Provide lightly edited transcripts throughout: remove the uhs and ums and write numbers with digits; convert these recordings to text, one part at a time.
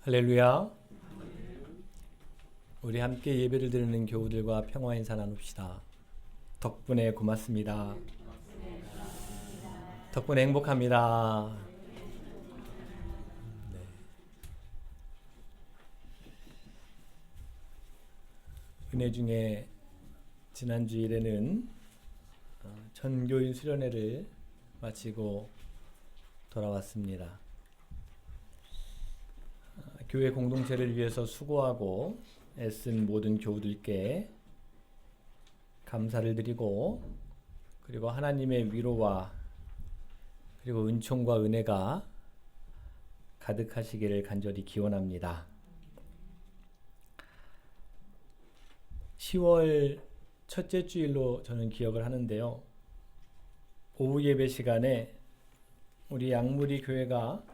할렐루야. 우리 함께 예배를 드리는 교우들과 평화 인사 나눕시다. 덕분에 고맙습니다. 덕분에 행복합니다. 네. 은혜 중에 지난 주일에는 전교인 수련회를 마치고 돌아왔습니다. 교회 공동체를 위해서 수고하고 애쓴 모든 교우들께 감사를 드리고, 그리고 하나님의 위로와 그리고 은총과 은혜가 가득하시기를 간절히 기원합니다. 10월 첫째 주일로 저는 기억을 하는데요. 오후 예배 시간에 우리 양무리 교회가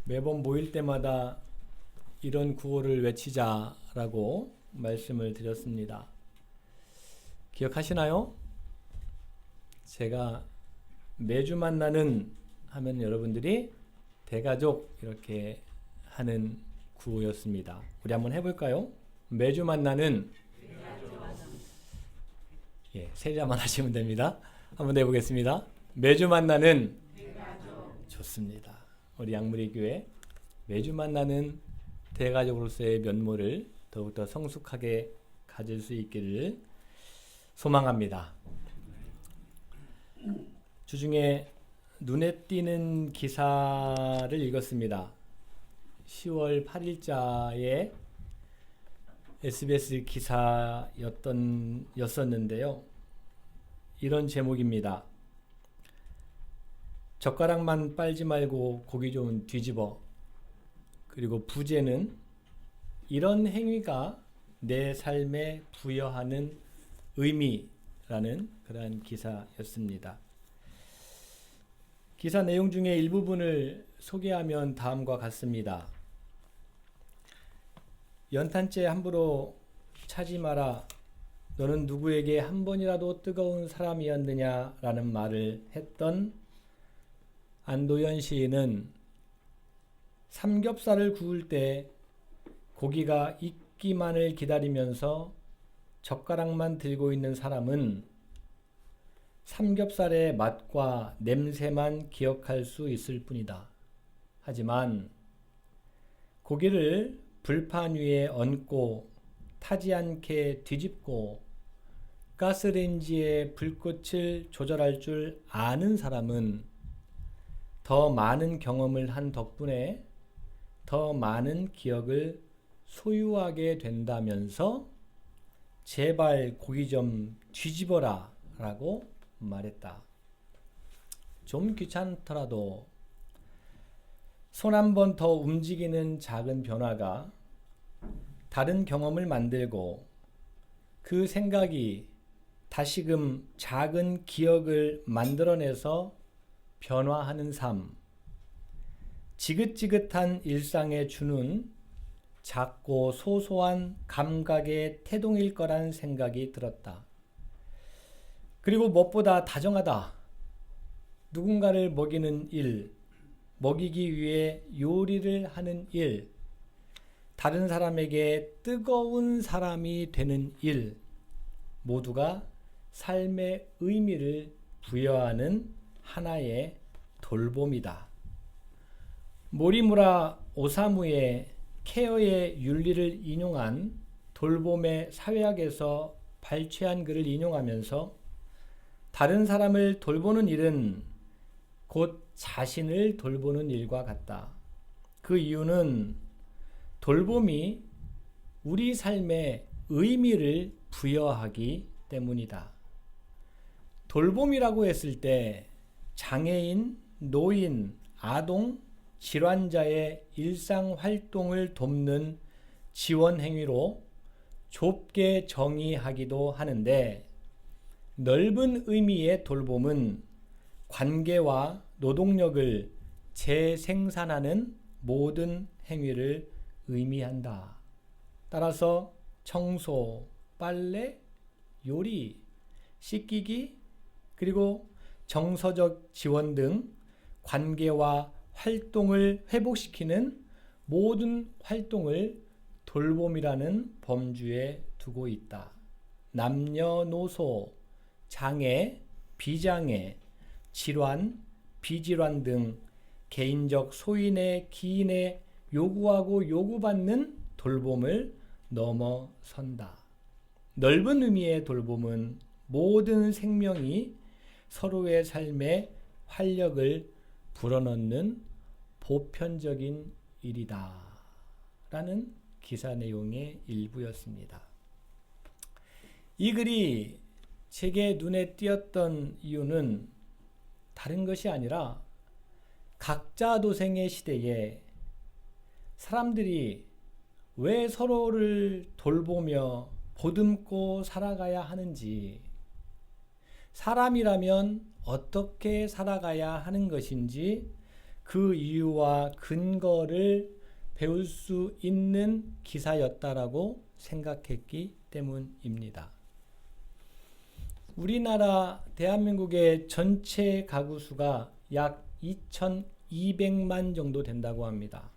매번 모일 때마다 이런 구호를 외치자라고 말씀을 드렸습니다. 기억하시나요? 제가 매주 만나는 하면 여러분들이 대가족 이렇게 하는 구호였습니다. 우리 한번 해볼까요? 매주 만나는, 세자만 하시면 됩니다. 한번 해보겠습니다. 매주 만나는 좋습니다. 우리 양무리 교회 매주 만나는 대가족으로서의 면모를 더욱더 성숙하게 가질 수 있기를 소망합니다. 주중에 눈에 띄는 기사를 읽었습니다. 10월 8일자의 SBS 기사였었는데요. 이런 제목입니다. 젓가락만 빨지 말고 고기 좀 뒤집어. 그리고 부제는 이런 행위가 내 삶에 부여하는 의미라는 그러한 기사였습니다. 기사 내용 중에 일부분을 소개하면 다음과 같습니다. 연탄재 함부로 차지 마라. 너는 누구에게 한 번이라도 뜨거운 사람이었느냐라는 말을 했던 안도현 시인은 삼겹살을 구울 때 고기가 익기만을 기다리면서 젓가락만 들고 있는 사람은 삼겹살의 맛과 냄새만 기억할 수 있을 뿐이다. 하지만 고기를 불판 위에 얹고 타지 않게 뒤집고 가스레인지의 불꽃을 조절할 줄 아는 사람은 더 많은 경험을 한 덕분에 더 많은 기억을 소유하게 된다면서 제발 고기 좀 뒤집어라 라고 말했다. 좀 귀찮더라도 손 한 번 더 움직이는 작은 변화가 다른 경험을 만들고 그 생각이 다시금 작은 기억을 만들어내서 변화하는 삶, 지긋지긋한 일상에 주는 작고 소소한 감각의 태동일 거란 생각이 들었다. 그리고 무엇보다 다정하다. 누군가를 먹이는 일, 먹이기 위해 요리를 하는 일, 다른 사람에게 뜨거운 사람이 되는 일, 모두가 삶의 의미를 부여하는 하나의 돌봄이다. 모리무라 오사무의 케어의 윤리를 인용한 돌봄의 사회학에서 발췌한 글을 인용하면서 다른 사람을 돌보는 일은 곧 자신을 돌보는 일과 같다. 그 이유는 돌봄이 우리 삶에 의미를 부여하기 때문이다. 돌봄이라고 했을 때 장애인, 노인, 아동, 질환자의 일상활동을 돕는 지원 행위로 좁게 정의하기도 하는데, 넓은 의미의 돌봄은 관계와 노동력을 재생산하는 모든 행위를 의미한다. 따라서 청소, 빨래, 요리, 씻기기, 그리고 정서적 지원 등 관계와 활동을 회복시키는 모든 활동을 돌봄이라는 범주에 두고 있다. 남녀노소, 장애, 비장애, 질환, 비질환 등 개인적 소인의 기인에 요구하고 요구받는 돌봄을 넘어선다. 넓은 의미의 돌봄은 모든 생명이 서로의 삶에 활력을 불어넣는 보편적인 일이다. 라는 기사 내용의 일부였습니다. 이 글이 제게 눈에 띄었던 이유는 다른 것이 아니라 각자 도생의 시대에 사람들이 왜 서로를 돌보며 보듬고 살아가야 하는지, 사람이라면 어떻게 살아가야 하는 것인지 그 이유와 근거를 배울 수 있는 기사였다라고 생각했기 때문입니다. 우리나라 대한민국의 전체 가구 수가 약 2,200만 정도 된다고 합니다.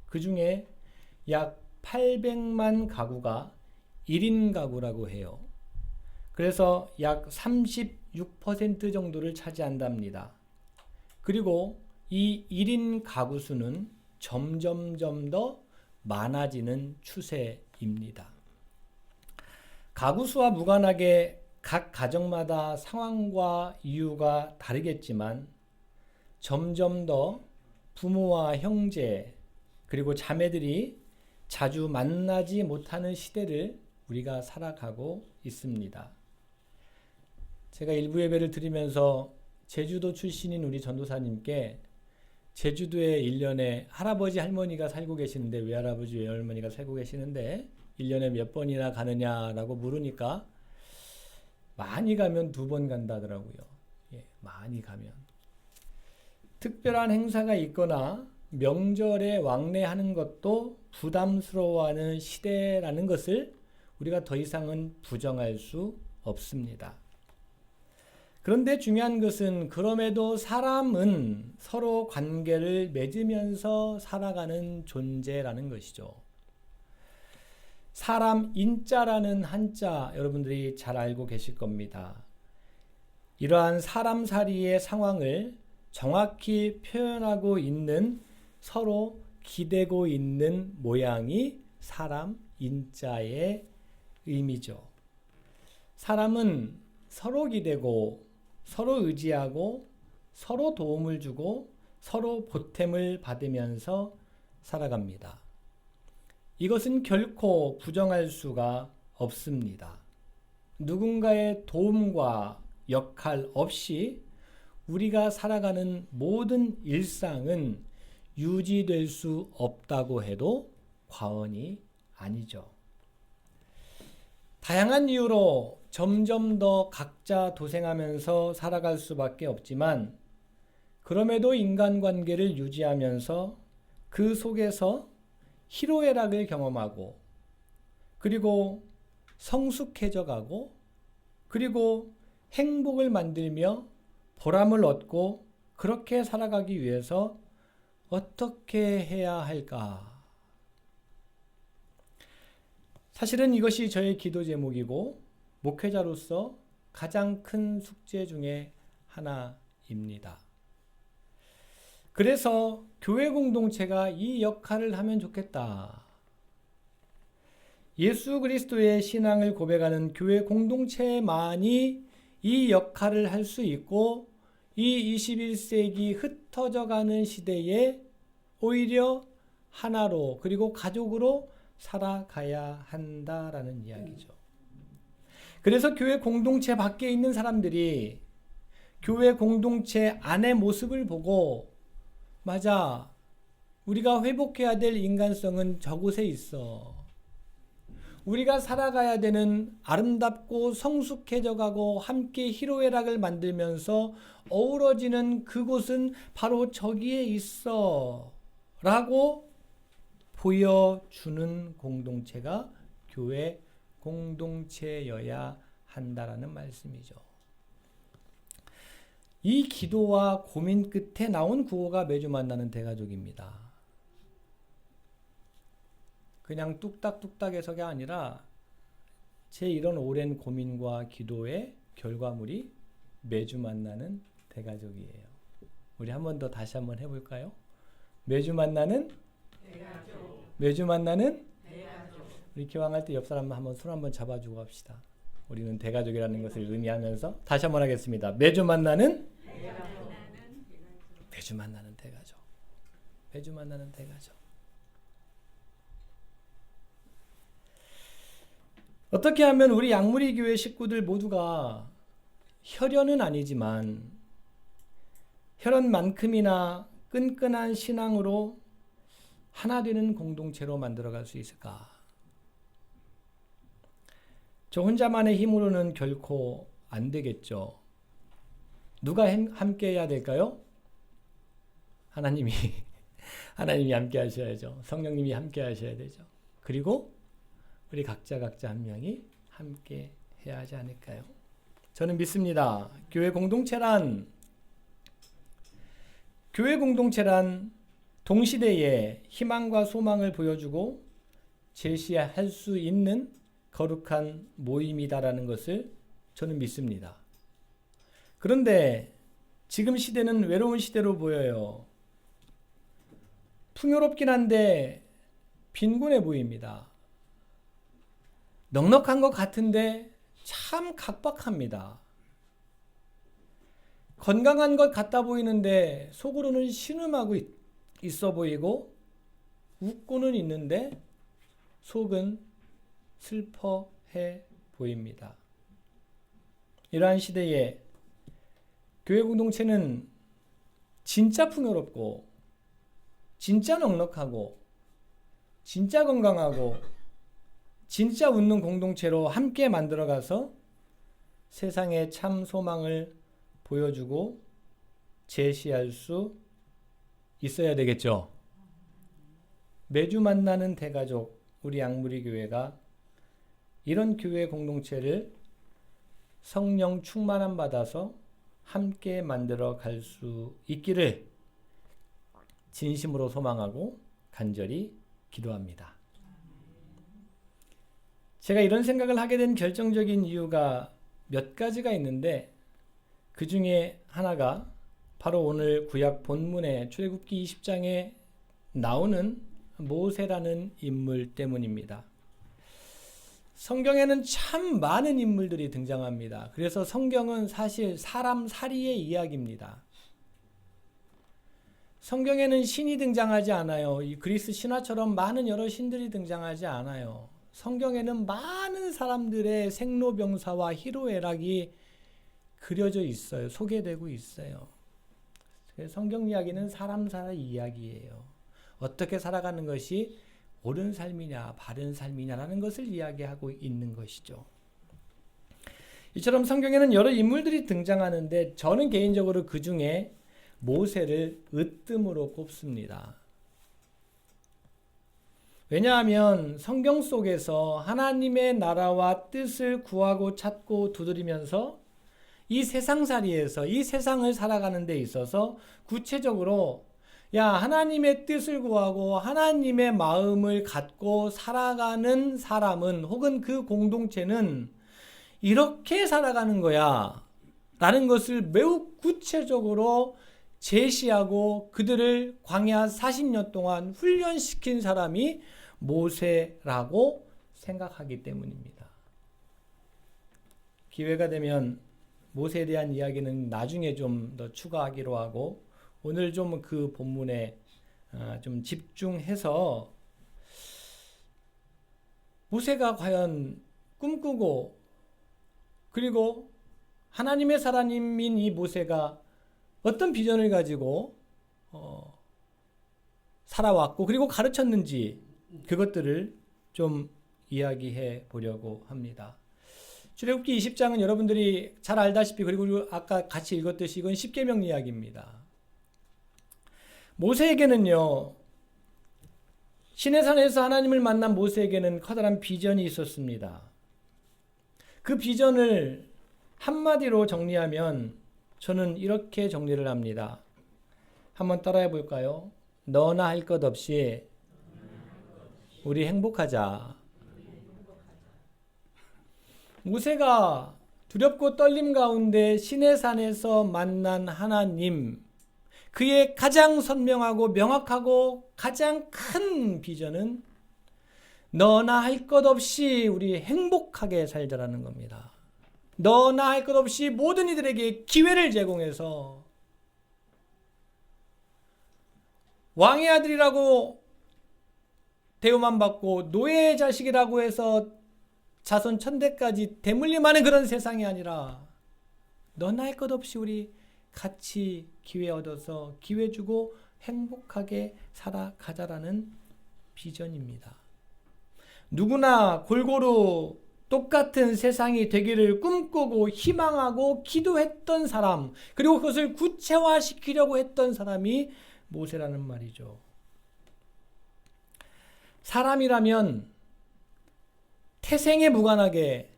그 중에 약 800만 가구가 1인 가구라고 해요. 그래서 약 36% 정도를 차지한답니다. 그리고 이 1인 가구 수는 점점점 더 많아지는 추세입니다. 가구 수와 무관하게 각 가정마다 상황과 이유가 다르겠지만 점점 더 부모와 형제 그리고 자매들이 자주 만나지 못하는 시대를 우리가 살아가고 있습니다. 제가 일부 예배를 드리면서 제주도 출신인 우리 전도사님께 제주도에 1년에 할아버지 할머니가 살고 계시는데 외할아버지 외할머니가 살고 계시는데 1년에 몇 번이나 가느냐라고 물으니까 많이 가면 2번 간다더라고요. 예, 많이 가면. 특별한 행사가 있거나 명절에 왕래하는 것도 부담스러워하는 시대라는 것을 우리가 더 이상은 부정할 수 없습니다. 그런데 중요한 것은 그럼에도 사람은 서로 관계를 맺으면서 살아가는 존재라는 것이죠. 사람 인자라는 한자 여러분들이 잘 알고 계실 겁니다. 이러한 사람살이의 상황을 정확히 표현하고 있는 서로 기대고 있는 모양이 사람 인자의 의미죠. 사람은 서로 기대고 서로 의지하고 서로 도움을 주고 서로 보탬을 받으면서 살아갑니다. 이것은 결코 부정할 수가 없습니다. 누군가의 도움과 역할 없이 우리가 살아가는 모든 일상은 유지될 수 없다고 해도 과언이 아니죠. 다양한 이유로 점점 더 각자 도생하면서 살아갈 수밖에 없지만 그럼에도 인간관계를 유지하면서 그 속에서 희로애락을 경험하고 그리고 성숙해져 가고 그리고 행복을 만들며 보람을 얻고 그렇게 살아가기 위해서 어떻게 해야 할까? 사실은 이것이 저의 기도 제목이고 목회자로서 가장 큰 숙제 중에 하나입니다. 그래서 교회 공동체가 이 역할을 하면 좋겠다. 예수 그리스도의 신앙을 고백하는 교회 공동체만이 이 역할을 할 수 있고 이 21세기 흩어져가는 시대에 오히려 하나로 그리고 가족으로 살아가야 한다라는 이야기죠. 그래서 교회 공동체 밖에 있는 사람들이 교회 공동체 안의 모습을 보고 맞아, 우리가 회복해야 될 인간성은 저곳에 있어. 우리가 살아가야 되는 아름답고 성숙해져 가고 함께 희로애락을 만들면서 어우러지는 그곳은 바로 저기에 있어 라고 보여주는 공동체가 교회 공동체여야 한다라는 말씀이죠. 이 기도와 고민 끝에 나온 구호가 매주 만나는 대가족입니다. 그냥 뚝딱뚝딱해서가 아니라 제 이런 오랜 고민과 기도의 결과물이 매주 만나는 대가족이에요. 우리 한 번 더 다시 한번 해볼까요? 매주 만나는 대가족. 매주 만나는 대가족. 우리 기왕할 때 옆 사람 한번 손 한번 잡아주고 합시다. 우리는 대가족이라는 것을 의미하면서 다시 한번 하겠습니다. 매주 만나는 대가족. 매주 만나는 대가족. 매주 만나는 대가족. 어떻게 하면 우리 양무리 교회 식구들 모두가 혈연은 아니지만 혈연만큼이나 끈끈한 신앙으로 하나 되는 공동체로 만들어갈 수 있을까? 저 혼자만의 힘으로는 결코 안 되겠죠. 누가 함께 해야 될까요? 하나님이 함께 하셔야죠. 성령님이 함께 하셔야 되죠. 그리고 우리 각자 한 명이 함께 해야 하지 않을까요? 저는 믿습니다. 교회 공동체란 동시대에 희망과 소망을 보여주고 제시할 수 있는 거룩한 모임이다라는 것을 저는 믿습니다. 그런데 지금 시대는 외로운 시대로 보여요. 풍요롭긴 한데 빈곤해 보입니다. 넉넉한 것 같은데 참 각박합니다. 건강한 것 같아 보이는데 속으로는 신음하고 있어 보이고 웃고는 있는데 속은 슬퍼해 보입니다. 이러한 시대에 교회 공동체는 진짜 풍요롭고 진짜 넉넉하고 진짜 건강하고 진짜 웃는 공동체로 함께 만들어가서 세상에 참 소망을 보여주고 제시할 수 있어야 되겠죠. 매주 만나는 대가족 우리 양무리 교회가 이런 교회 공동체를 성령 충만함 받아서 함께 만들어 갈 수 있기를 진심으로 소망하고 간절히 기도합니다. 제가 이런 생각을 하게 된 결정적인 이유가 몇 가지가 있는데 그 중에 하나가 바로 오늘 구약 본문의 출애굽기 20장에 나오는 모세라는 인물 때문입니다. 성경에는 참 많은 인물들이 등장합니다. 그래서 성경은 사실 사람 살이의 이야기입니다. 성경에는 신이 등장하지 않아요. 이 그리스 신화처럼 많은 여러 신들이 등장하지 않아요. 성경에는 많은 사람들의 생로병사와 희로애락이 그려져 있어요. 소개되고 있어요. 성경 이야기는 사람 살아의 이야기예요. 어떻게 살아가는 것이 옳은 삶이냐 바른 삶이냐라는 것을 이야기하고 있는 것이죠. 이처럼 성경에는 여러 인물들이 등장하는데 저는 개인적으로 그 중에 모세를 으뜸으로 꼽습니다. 왜냐하면 성경 속에서 하나님의 나라와 뜻을 구하고 찾고 두드리면서 이 세상살이에서 이 세상을 살아가는 데 있어서 구체적으로 하나님의 뜻을 구하고 하나님의 마음을 갖고 살아가는 사람은 혹은 그 공동체는 이렇게 살아가는 거야 라는 것을 매우 구체적으로 제시하고 그들을 광야 40년 동안 훈련시킨 사람이 모세라고 생각하기 때문입니다. 기회가 되면 모세에 대한 이야기는 나중에 좀 더 추가하기로 하고 오늘 좀 그 본문에 좀 집중해서 모세가 과연 꿈꾸고 그리고 하나님의 사람인 이 모세가 어떤 비전을 가지고 살아왔고 그리고 가르쳤는지 그것들을 좀 이야기해 보려고 합니다. 출애굽기 20장은 여러분들이 잘 알다시피 그리고 아까 같이 읽었듯이 이건 십계명 이야기입니다. 모세에게는요, 시내산에서 하나님을 만난 모세에게는 커다란 비전이 있었습니다. 그 비전을 한마디로 정리하면 저는 이렇게 정리를 합니다. 한번 따라해 볼까요? 너나 할 것 없이 우리 행복하자. 모세가 두렵고 떨림 가운데 시내산에서 만난 하나님, 그의 가장 선명하고 명확하고 가장 큰 비전은 너나 할 것 없이 우리 행복하게 살자라는 겁니다. 너나 할 것 없이 모든 이들에게 기회를 제공해서 왕의 아들이라고 대우만 받고 노예의 자식이라고 해서 자손 천대까지 대물림하는 그런 세상이 아니라 너나 할 것 없이 우리 같이 기회 얻어서 기회 주고 행복하게 살아가자라는 비전입니다. 누구나 골고루 똑같은 세상이 되기를 꿈꾸고 희망하고 기도했던 사람, 그리고 그것을 구체화시키려고 했던 사람이 모세라는 말이죠. 사람이라면 태생에 무관하게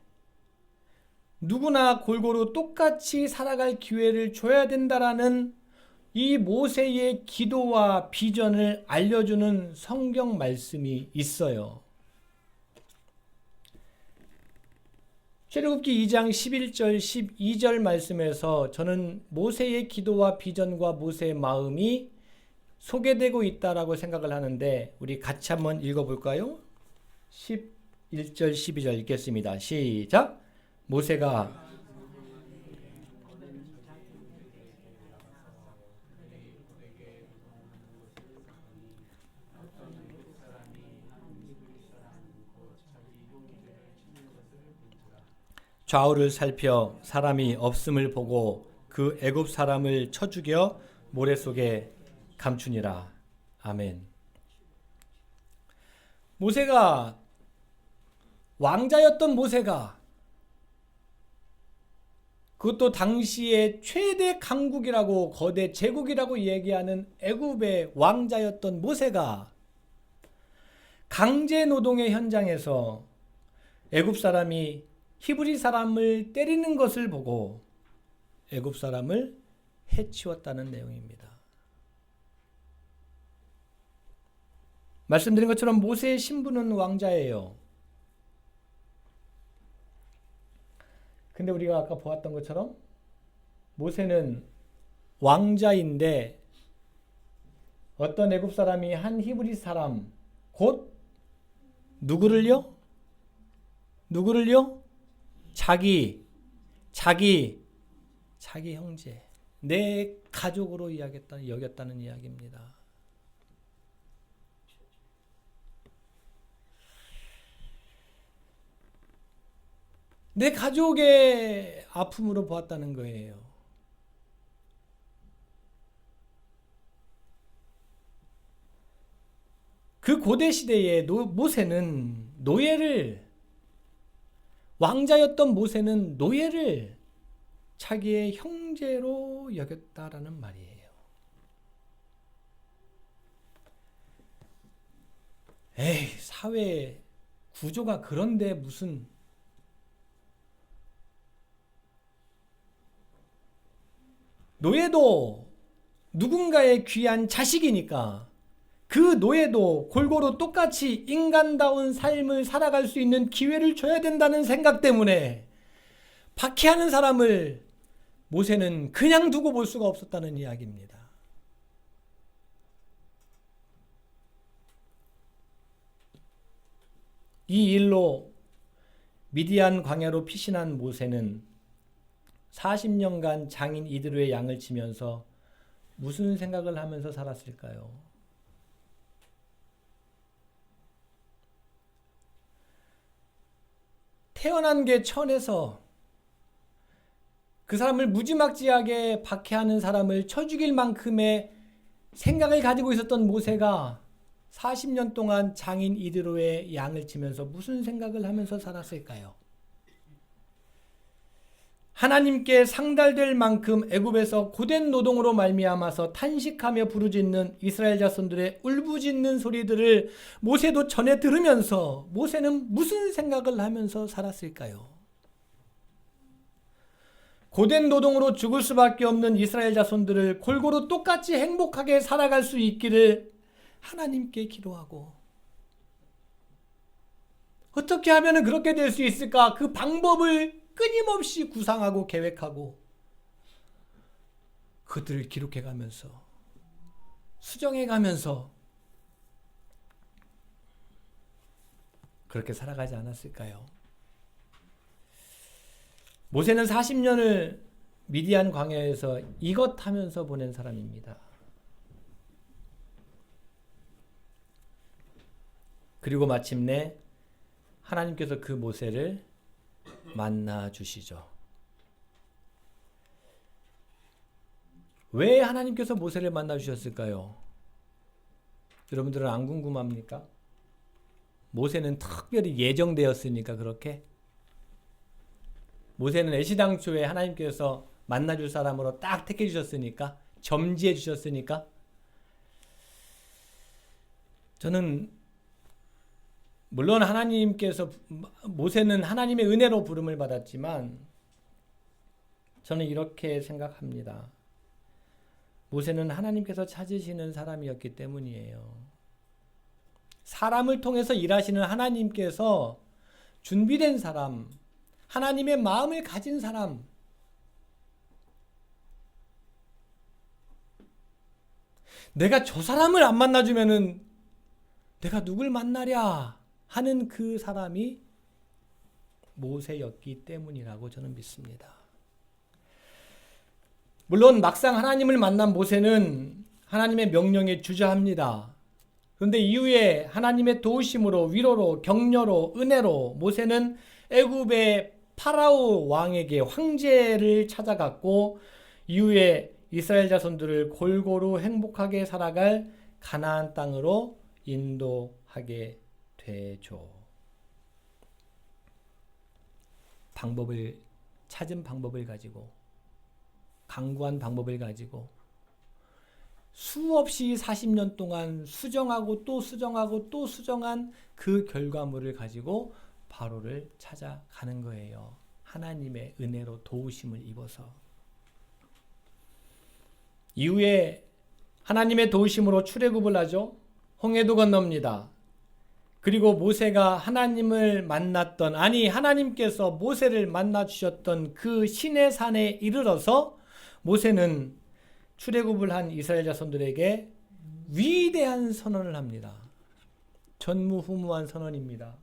누구나 골고루 똑같이 살아갈 기회를 줘야 된다라는 이 모세의 기도와 비전을 알려주는 성경 말씀이 있어요. 출애굽기 2장 11절 12절 말씀에서 저는 모세의 기도와 비전과 모세의 마음이 소개되고 있다라고 생각을 하는데 우리 같이 한번 읽어볼까요? 11절 12절 읽겠습니다. 시작! 모세가 좌우를 살펴 사람이 없음을 보고 그 애굽 사람을 쳐 죽여 모래 속에 감추니라. 아멘. 모세가 왕자였던 모세가 그것도 당시의 최대 강국이라고 거대 제국이라고 얘기하는 애굽의 왕자였던 모세가 강제 노동의 현장에서 애굽 사람이 히브리 사람을 때리는 것을 보고 애굽 사람을 해치웠다는 내용입니다. 말씀드린 것처럼 모세의 신분은 왕자예요. 근데 우리가 아까 보았던 것처럼 모세는 왕자인데 어떤 애굽 사람이 한 히브리 사람 곧 누구를요? 자기 형제, 내 가족으로 여겼다는 이야기입니다. 내 가족의 아픔으로 보았다는 거예요. 그 고대 시대에 모세는 왕자였던 모세는 노예를 자기의 형제로 여겼다라는 말이에요. 에이, 사회 구조가 그런데 무슨 노예도 누군가의 귀한 자식이니까 그 노예도 골고루 똑같이 인간다운 삶을 살아갈 수 있는 기회를 줘야 된다는 생각 때문에 박해하는 사람을 모세는 그냥 두고 볼 수가 없었다는 이야기입니다. 이 일로 미디안 광야로 피신한 모세는 40년간 장인 이드로의 양을 치면서 무슨 생각을 하면서 살았을까요? 태어난 게 천에서 그 사람을 무지막지하게 박해하는 사람을 쳐 죽일 만큼의 생각을 가지고 있었던 모세가 40년 동안 장인 이드로의 양을 치면서 무슨 생각을 하면서 살았을까요? 하나님께 상달될 만큼 애굽에서 고된 노동으로 말미암아서 탄식하며 부르짖는 이스라엘 자손들의 울부짖는 소리들을 모세도 전에 들으면서 모세는 무슨 생각을 하면서 살았을까요? 고된 노동으로 죽을 수밖에 없는 이스라엘 자손들을 골고루 똑같이 행복하게 살아갈 수 있기를 하나님께 기도하고 어떻게 하면 그렇게 될 수 있을까? 그 방법을 끊임없이 구상하고 계획하고 그들을 기록해가면서 수정해가면서 그렇게 살아가지 않았을까요? 모세는 40년을 미디안 광야에서 이것 하면서 보낸 사람입니다. 그리고 마침내 하나님께서 그 모세를 만나 주시죠. 왜 하나님께서 모세를 만나 주셨을까요? 여러분들은 안 궁금합니까? 모세는 특별히 예정되었으니까 그렇게? 모세는 애시당초에 하나님께서 만나줄 사람으로 딱 택해 주셨으니까? 점지해 주셨으니까? 저는 물론 하나님께서 모세는 하나님의 은혜로 부름을 받았지만 저는 이렇게 생각합니다. 모세는 하나님께서 찾으시는 사람이었기 때문이에요. 사람을 통해서 일하시는 하나님께서 준비된 사람, 하나님의 마음을 가진 사람, 내가 저 사람을 안 만나주면은 내가 누굴 만나랴 하는 그 사람이 모세였기 때문이라고 저는 믿습니다. 물론 막상 하나님을 만난 모세는 하나님의 명령에 주저합니다. 그런데 이후에 하나님의 도우심으로 위로로 격려로 은혜로 모세는 애굽의 파라오 왕에게 황제를 찾아갔고 이후에 이스라엘 자손들을 골고루 행복하게 살아갈 가나안 땅으로 인도하게 되죠. 찾은 방법을 가지고 강구한 방법을 가지고 수없이 40년 동안 수정하고 또 수정하고 또 수정한 그 결과물을 가지고 바로를 찾아가는 거예요. 하나님의 은혜로 도우심을 입어서. 이후에 하나님의 도우심으로 출애굽을 하죠. 홍해도 건넙니다. 그리고 모세가 하나님을 만났던, 아니 하나님께서 모세를 만나 주셨던 그 시내 산에 이르러서 모세는 출애굽을 한 이스라엘 자손들에게 위대한 선언을 합니다. 전무후무한 선언입니다.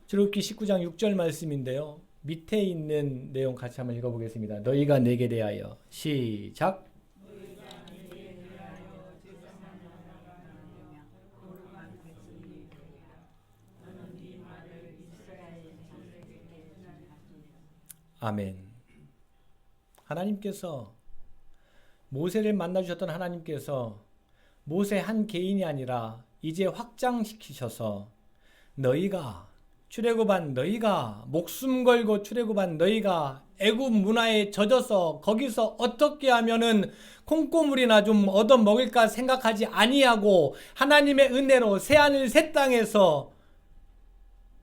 출애굽기 19장 6절 말씀인데요. 밑에 있는 내용 같이 한번 읽어보겠습니다. 너희가 내게 대하여 시작. 아멘. 하나님께서 모세를 만나주셨던 하나님께서 모세 한 개인이 아니라 이제 확장시키셔서 너희가 출애굽한 너희가 목숨 걸고 출애굽한 너희가 애굽 문화에 젖어서 거기서 어떻게 하면은 콩고물이나 좀 얻어 먹을까 생각하지 아니하고 하나님의 은혜로 새하늘 새 땅에서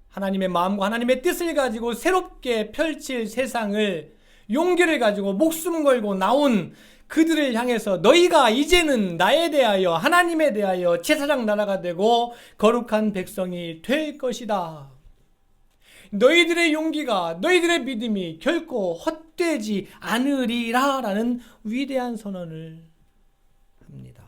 하나님의 마음과 하나님의 뜻을 가지고 새롭게 펼칠 세상을 용기를 가지고 목숨 걸고 나온 그들을 향해서 너희가 이제는 나에 대하여 하나님에 대하여 제사장 나라가 되고 거룩한 백성이 될 것이다. 너희들의 용기가 너희들의 믿음이 결코 헛되지 않으리라 라는 위대한 선언을 합니다.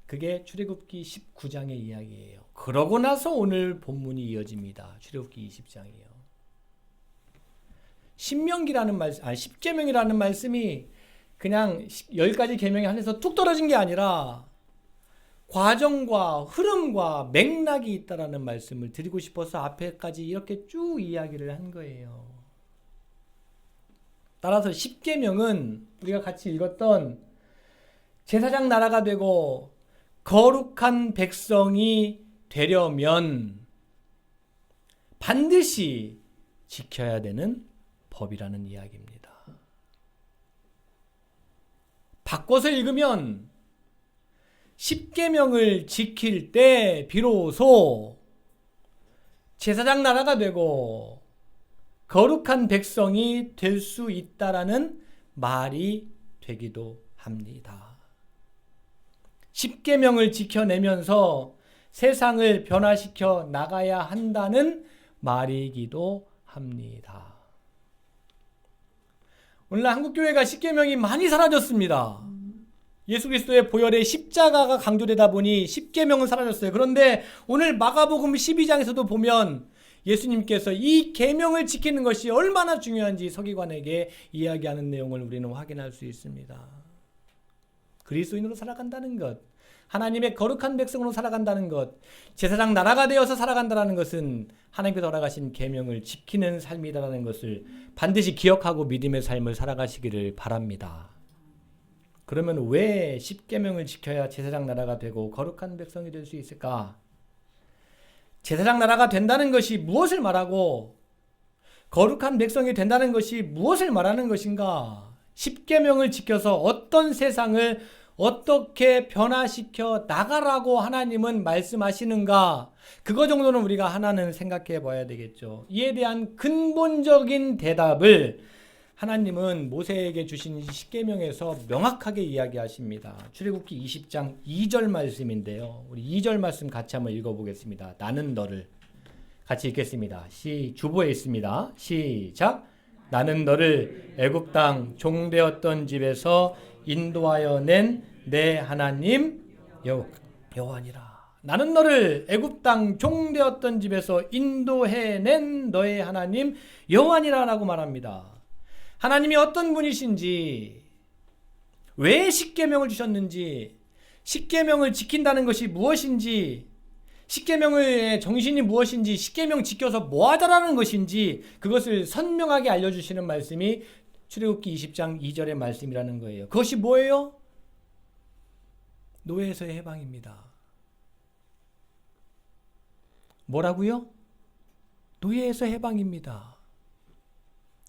그게 출애굽기 19장의 이야기예요. 그러고 나서 오늘 본문이 이어집니다. 출애굽기 20장이요. 신명기라는 말씀, 십계명이라는 말씀이 그냥 10가지 계명이 한해서 툭 떨어진 게 아니라 과정과 흐름과 맥락이 있다라는 말씀을 드리고 싶어서 앞에까지 이렇게 쭉 이야기를 한 거예요. 따라서 십계명은 우리가 같이 읽었던 제사장 나라가 되고 거룩한 백성이 되려면 반드시 지켜야 되는 법이라는 이야기입니다. 바꿔서 읽으면 십계명을 지킬 때 비로소 제사장 나라가 되고 거룩한 백성이 될 수 있다라는 말이 되기도 합니다. 십계명을 지켜내면서 세상을 변화시켜 나가야 한다는 말이기도 합니다. 오늘날 한국교회가 십계명이 많이 사라졌습니다. 예수 그리스도의 보혈의 십자가가 강조되다 보니 십계명은 사라졌어요. 그런데 오늘 마가복음 12장에서도 보면 예수님께서 이 계명을 지키는 것이 얼마나 중요한지 서기관에게 이야기하는 내용을 우리는 확인할 수 있습니다. 그리스도인으로 살아간다는 것, 하나님의 거룩한 백성으로 살아간다는 것, 제사장 나라가 되어서 살아간다는 것은 하나님께서 허락하신 계명을 지키는 삶이라는 것을 반드시 기억하고 믿음의 삶을 살아가시기를 바랍니다. 그러면 왜 십계명을 지켜야 제사장 나라가 되고 거룩한 백성이 될 수 있을까? 제사장 나라가 된다는 것이 무엇을 말하고 거룩한 백성이 된다는 것이 무엇을 말하는 것인가? 십계명을 지켜서 어떤 세상을 어떻게 변화시켜 나가라고 하나님은 말씀하시는가? 그거 정도는 우리가 하나는 생각해 봐야 되겠죠. 이에 대한 근본적인 대답을 하나님은 모세에게 주신 십계명에서 명확하게 이야기하십니다. 출애굽기 20장 2절 말씀인데요. 우리 2절 말씀 같이 한번 읽어보겠습니다. 나는 너를 같이 읽겠습니다. 주보에 있습니다. 시작. 나는 너를 애굽 땅 종되었던 집에서 인도하여 낸 내 하나님 여호와니라. 나는 너를 애굽 땅 종되었던 집에서 인도해 낸 너의 하나님 여호와니라라고 말합니다. 하나님이 어떤 분이신지, 왜 십계명을 주셨는지, 십계명을 지킨다는 것이 무엇인지, 십계명의 정신이 무엇인지, 십계명 지켜서 뭐 하자라는 것인지 그것을 선명하게 알려주시는 말씀이 출애굽기 20장 2절의 말씀이라는 거예요. 그것이 뭐예요? 노예에서의 해방입니다. 뭐라고요? 노예에서 해방입니다.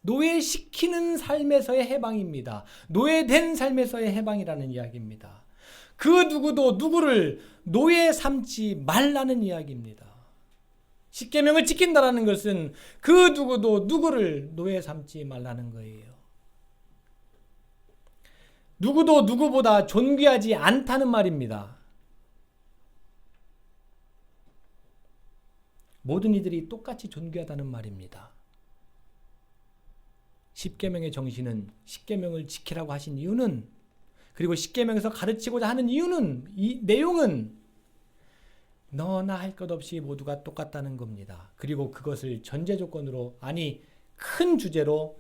노예시키는 삶에서의 해방입니다. 노예된 삶에서의 해방이라는 이야기입니다. 그 누구도 누구를 노예 삼지 말라는 이야기입니다. 십계명을 지킨다라는 것은 그 누구도 누구를 노예 삼지 말라는 거예요. 누구도 누구보다 존귀하지 않다는 말입니다. 모든 이들이 똑같이 존귀하다는 말입니다. 십계명의 정신은, 십계명을 지키라고 하신 이유는, 그리고 십계명에서 가르치고자 하는 이유는, 이 내용은 너나 할 것 없이 모두가 똑같다는 겁니다. 그리고 그것을 전제 조건으로, 아니 큰 주제로,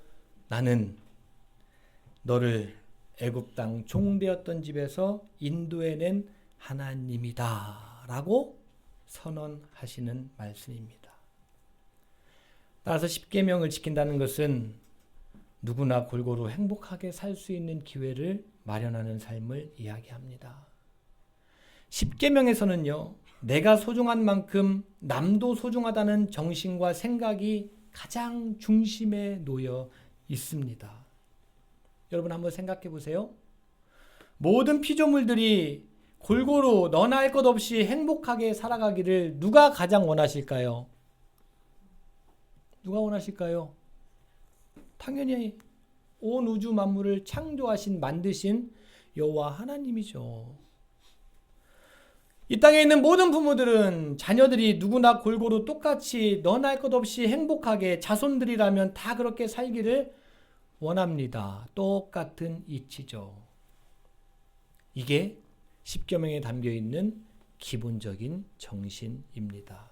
나는 너를 애굽 땅 종되었던 집에서 인도해낸 하나님이다 라고 선언하시는 말씀입니다. 따라서 십계명을 지킨다는 것은 누구나 골고루 행복하게 살 수 있는 기회를 마련하는 삶을 이야기합니다. 십계명에서는요, 내가 소중한 만큼 남도 소중하다는 정신과 생각이 가장 중심에 놓여 있습니다. 여러분 한번 생각해 보세요. 모든 피조물들이 골고루 너나 할 것 없이 행복하게 살아가기를 누가 가장 원하실까요? 누가 원하실까요? 당연히 온 우주 만물을 창조하신, 만드신 여호와 하나님이죠. 이 땅에 있는 모든 부모들은 자녀들이 누구나 골고루 똑같이 너나 할 것 없이 행복하게, 자손들이라면 다 그렇게 살기를 원합니다. 똑같은 이치죠. 이게 십계명에 담겨있는 기본적인 정신입니다.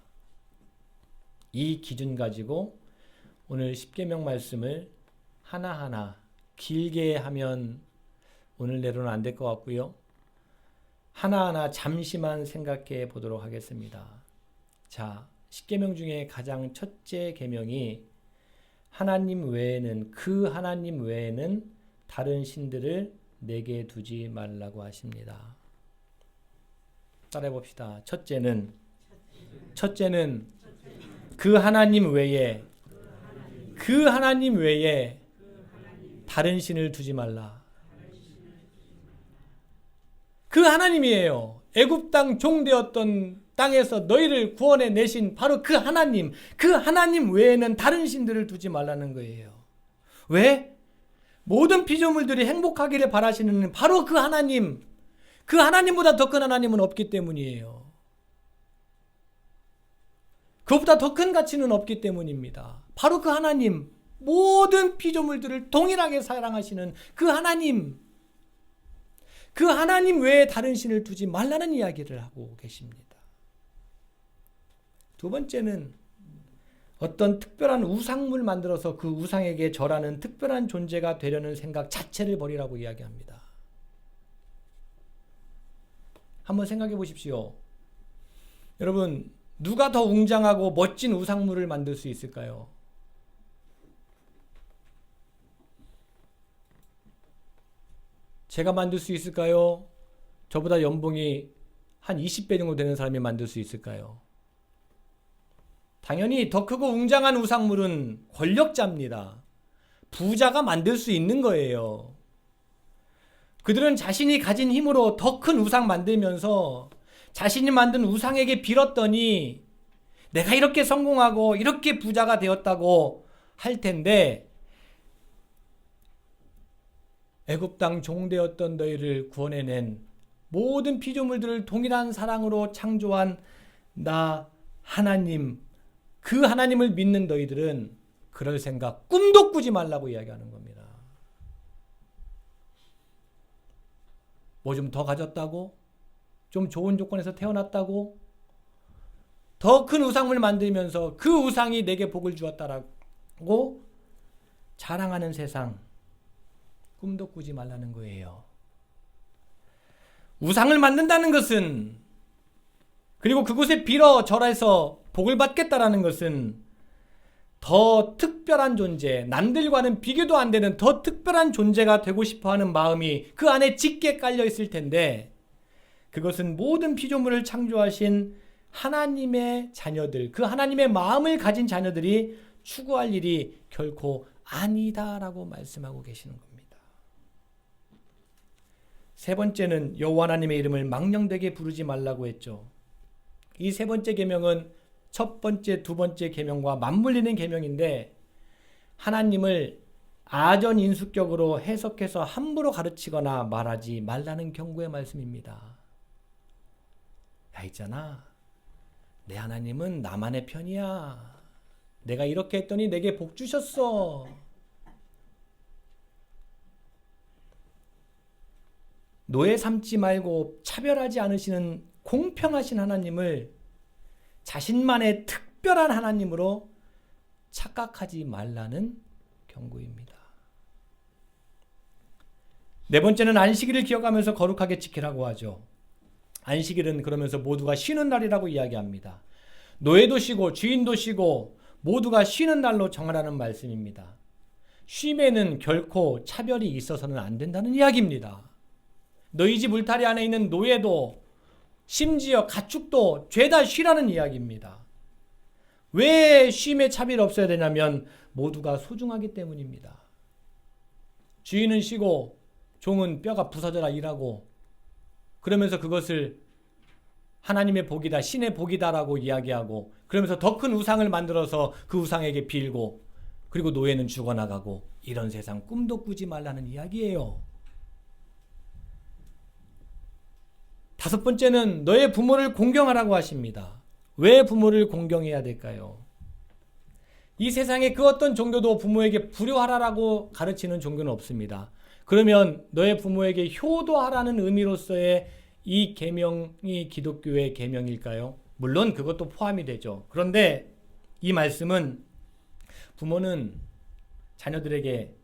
이 기준 가지고 오늘 십계명 말씀을 하나하나 길게 하면 오늘 내로는 안 될 것 같고요. 하나하나 잠시만 생각해 보도록 하겠습니다. 자, 십계명 중에 가장 첫째 계명이 하나님 외에는, 그 하나님 외에는 다른 신들을 내게 두지 말라고 하십니다. 따라해 봅시다. 첫째는 그 하나님 외에, 그 하나님 외에 다른 신을 두지 말라. 그 하나님이에요. 애굽 땅 종되었던 땅에서 너희를 구원해 내신 바로 그 하나님, 그 하나님 외에는 다른 신들을 두지 말라는 거예요. 왜? 모든 피조물들이 행복하기를 바라시는 바로 그 하나님, 그 하나님보다 더 큰 하나님은 없기 때문이에요. 그것보다 더 큰 가치는 없기 때문입니다. 바로 그 하나님, 모든 피조물들을 동일하게 사랑하시는 그 하나님 외에 다른 신을 두지 말라는 이야기를 하고 계십니다. 두 번째는 어떤 특별한 우상물 만들어서 그 우상에게 절하는 특별한 존재가 되려는 생각 자체를 버리라고 이야기합니다. 한번 생각해 보십시오. 여러분, 누가 더 웅장하고 멋진 우상물을 만들 수 있을까요? 제가 만들 수 있을까요? 저보다 연봉이 한 20배 정도 되는 사람이 만들 수 있을까요? 당연히 더 크고 웅장한 우상물은 권력자입니다. 부자가 만들 수 있는 거예요. 그들은 자신이 가진 힘으로 더 큰 우상 만들면서 자신이 만든 우상에게 빌었더니 내가 이렇게 성공하고 이렇게 부자가 되었다고 할 텐데, 애굽 땅 종되었던 너희를 구원해낸 모든 피조물들을 동일한 사랑으로 창조한 나 하나님, 그 하나님을 믿는 너희들은 그럴 생각 꿈도 꾸지 말라고 이야기하는 겁니다. 뭐 좀 더 가졌다고? 좀 좋은 조건에서 태어났다고? 더 큰 우상을 만들면서 그 우상이 내게 복을 주었다라고 자랑하는 세상, 꿈도 꾸지 말라는 거예요. 우상을 만든다는 것은, 그리고 그곳에 빌어 절해서 복을 받겠다라는 것은 더 특별한 존재, 남들과는 비교도 안 되는 더 특별한 존재가 되고 싶어하는 마음이 그 안에 짙게 깔려 있을 텐데, 그것은 모든 피조물을 창조하신 하나님의 자녀들, 그 하나님의 마음을 가진 자녀들이 추구할 일이 결코 아니다라고 말씀하고 계시는 겁니다. 세 번째는 여호와 하나님의 이름을 망령되게 부르지 말라고 했죠. 이 세 번째 계명은 첫 번째, 두 번째 계명과 맞물리는 계명인데, 하나님을 아전인수격으로 해석해서 함부로 가르치거나 말하지 말라는 경고의 말씀입니다. 야, 있잖아, 내 하나님은 나만의 편이야. 내가 이렇게 했더니 내게 복 주셨어. 노예 삼지 말고 차별하지 않으시는 공평하신 하나님을 자신만의 특별한 하나님으로 착각하지 말라는 경고입니다. 네 번째는 안식일을 기억하면서 거룩하게 지키라고 하죠. 안식일은 그러면서 모두가 쉬는 날이라고 이야기합니다. 노예도 쉬고 주인도 쉬고 모두가 쉬는 날로 정하라는 말씀입니다. 쉼에는 결코 차별이 있어서는 안 된다는 이야기입니다. 너희 집 울타리 안에 있는 노예도 심지어 가축도 죄다 쉬라는 이야기입니다. 왜 쉼에 차별이 없어야 되냐면 모두가 소중하기 때문입니다. 주인은 쉬고 종은 뼈가 부서져라 일하고, 그러면서 그것을 하나님의 복이다, 신의 복이다라고 이야기하고, 그러면서 더 큰 우상을 만들어서 그 우상에게 빌고, 그리고 노예는 죽어나가고, 이런 세상 꿈도 꾸지 말라는 이야기예요. 다섯 번째는 너의 부모를 공경하라고 하십니다. 왜 부모를 공경해야 될까요? 이 세상에 그 어떤 종교도 부모에게 불효하라고 가르치는 종교는 없습니다. 그러면 너의 부모에게 효도하라는 의미로서의 이 계명이 기독교의 계명일까요? 물론 그것도 포함이 되죠. 그런데 이 말씀은 부모는 자녀들에게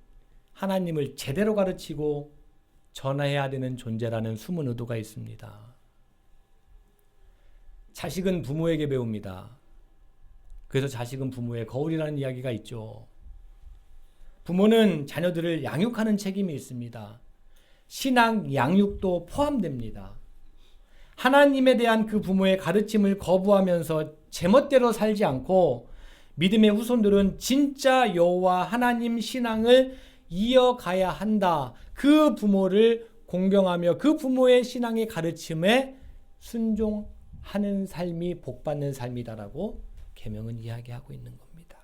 하나님을 제대로 가르치고 전해야 되는 존재라는 숨은 의도가 있습니다. 자식은 부모에게 배웁니다. 그래서 자식은 부모의 거울이라는 이야기가 있죠. 부모는 자녀들을 양육하는 책임이 있습니다. 신앙 양육도 포함됩니다. 하나님에 대한 그 부모의 가르침을 거부하면서 제멋대로 살지 않고 믿음의 후손들은 진짜 여호와 하나님 신앙을 이어가야 한다. 그 부모를 공경하며 그 부모의 신앙의 가르침에 순종하는 삶이 복받는 삶이다라고 계명은 이야기하고 있는 겁니다.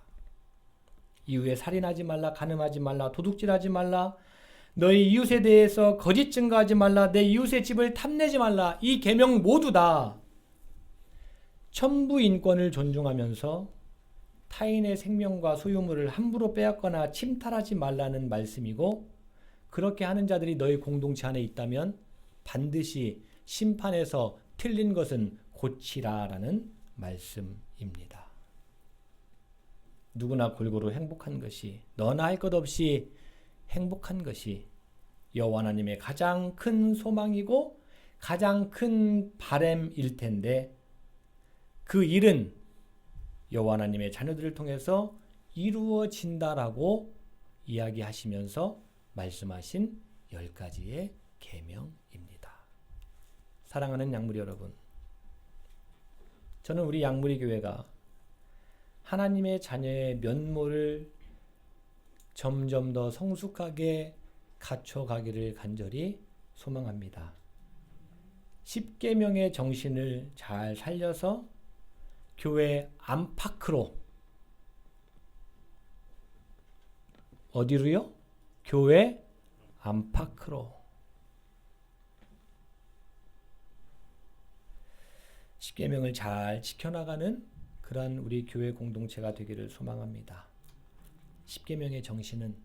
이후에 살인하지 말라, 간음하지 말라, 도둑질하지 말라, 너희 이웃에 대해서 거짓 증거하지 말라, 내 이웃의 집을 탐내지 말라. 이 계명 모두 다 천부 인권을 존중하면서 타인의 생명과 소유물을 함부로 빼앗거나 침탈하지 말라는 말씀이고, 그렇게 하는 자들이 너희 공동체 안에 있다면 반드시 심판에서 틀린 것은 고치라라는 말씀입니다. 누구나 골고루 행복한 것이, 너나 할 것 없이 행복한 것이 여호와 하나님의 가장 큰 소망이고 가장 큰 바람일 텐데, 그 일은 여호와 하나님의 자녀들을 통해서 이루어진다라고 이야기하시면서 말씀하신 10가지의 계명입니다. 사랑하는 양무리 여러분, 저는 우리 양무리 교회가 하나님의 자녀의 면모를 점점 더 성숙하게 갖춰가기를 간절히 소망합니다. 10계명의 정신을 잘 살려서 교회 안팎으로, 어디로요? 교회 안팎으로 10계명을 잘 지켜나가는 그러한 우리 교회 공동체가 되기를 소망합니다. 10계명의 정신은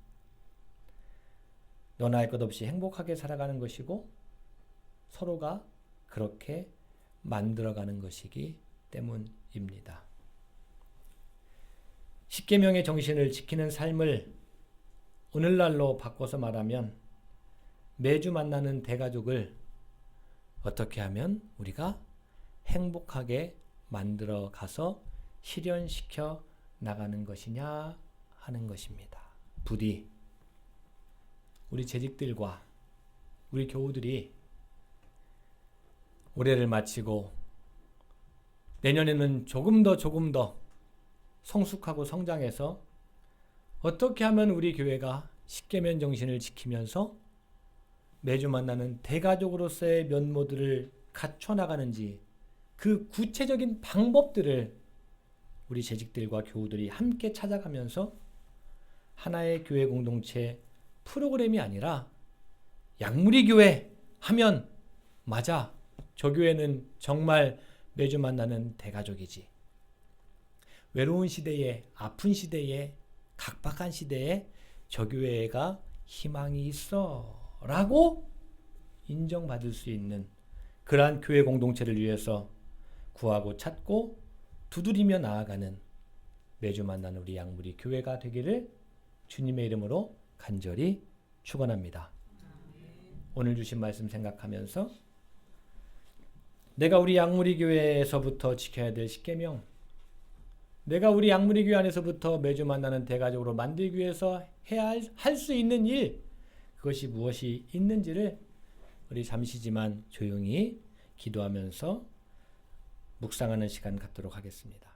너나 할 것 없이 행복하게 살아가는 것이고 서로가 그렇게 만들어가는 것이기 때문입니다. 10계명의 정신을 지키는 삶을 오늘날로 바꿔서 말하면, 매주 만나는 대가족을 어떻게 하면 우리가 행복하게 만들어 가서 실현시켜 나가는 것이냐 하는 것입니다. 부디 우리 재직들과 우리 교우들이 올해를 마치고 내년에는 조금 더 성숙하고 성장해서 어떻게 하면 우리 교회가 10계명 정신을 지키면서 매주 만나는 대가족으로서의 면모들을 갖춰나가는지, 그 구체적인 방법들을 우리 재직들과 교우들이 함께 찾아가면서 하나의 교회 공동체 프로그램이 아니라, 양무리 교회 하면 맞아, 저 교회는 정말 매주 만나는 대가족이지, 외로운 시대에, 아픈 시대에, 각박한 시대에 저 교회가 희망이 있어 라고 인정받을 수 있는 그러한 교회 공동체를 위해서 구하고 찾고 두드리며 나아가는 매주 만나는 우리 양무리 교회가 되기를 주님의 이름으로 간절히 축원합니다. 오늘 주신 말씀 생각하면서 내가 우리 양무리 교회에서부터 지켜야 될 10계명, 내가 우리 양무리 교회 안에서부터 매주 만나는 대가족으로 만들기 위해서 해야 할 수 있는 일, 그것이 무엇이 있는지를 우리 잠시지만 조용히 기도하면서 묵상하는 시간 갖도록 하겠습니다.